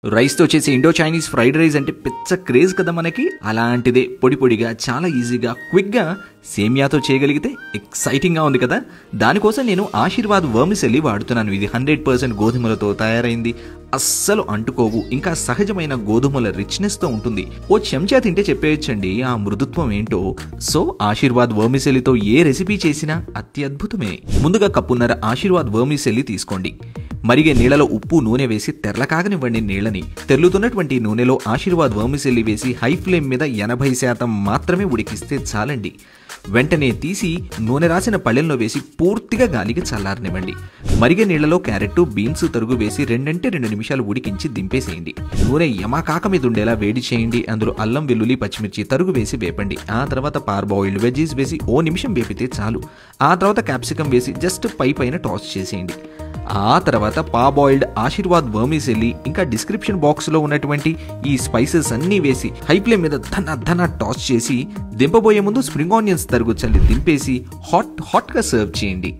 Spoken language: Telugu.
రైస్తో చేసే ఇండో చైనీస్ ఫ్రైడ్ రైస్ అంటే పిచ్చ క్రేజ్ కదా మనకి. అలాంటిదే పొడి పొడిగా చాలా ఈజీగా క్విక్గా సేమియాతో చేయగలిగితే ఎక్సైటింగ్గా ఉంది కదా. దానికోసం నేను ఆశీర్వాద్ వర్మిసెల్లి వాడుతున్నాను. ఇది 100% గోధుమలతో తయారైంది. అస్సలు అంటుకోవు, ఇంకా సహజమైన గోధుమల రిచ్నెస్తో ఉంటుంది. ఓ చెంచా తింటే చెప్పేయచ్చండి ఆ మృదుత్వం ఏంటో. సో ఆశీర్వాద్ వర్మిసెల్లితో ఏ రెసిపీ చేసినా అత్యద్భుతమే. ముందుగా కప్పున్నర ఆశీర్వాద్ వర్మిసెల్లి తీసుకోండి. మరిగే నీళ్లలో ఉప్పు నూనె వేసి తెరలకాగనివ్వండి నీళ్ళని. తెరులుతున్నటువంటి నూనెలో ఆశీర్వాద్ వర్మిసెల్లి వేసి హై ఫ్లేమ్ మీద 80% మాత్రమే ఉడికిస్తే చాలండి. వెంటనే తీసి నూనె రాసిన పళ్ళెంలో వేసి పూర్తిగా గాలికి చల్లారనివ్వండి. మరిగే నీళ్లలో క్యారెట్, బీన్స్ తరుగు వేసి 2 నిమిషాలు ఉడికించి దింపేసేయండి. నూనె యమాకాక మీద ఉండేలా వేడి చేయండి. అందులో అల్లం, వెల్లుల్లి, పచ్చిమిర్చి తరుగు వేసి వేపండి. ఆ తర్వాత పార్బాయిల్డ్ వెజ్జీస్ వేసి ఓ నిమిషం వేపితే చాలు. ఆ తర్వాత క్యాప్సికం వేసి జస్ట్ పైన టాస్ చేసేయండి. ఆ తర్వాత పాబాయిల్డ్ ఆశీర్వాద్ వర్మిసెల్లి ఇంకా డిస్క్రిప్షన్ బాక్స్లో ఉన్నటువంటి ఈ స్పైసెస్ అన్నీ వేసి హై ఫ్లేమ్ మీద ధన టాస్ చేసి దింపబోయే ముందు స్ప్రింగ్ ఆనియన్స్ తరుగు చల్లి దింపేసి హాట్గా సర్వ్ చేయండి.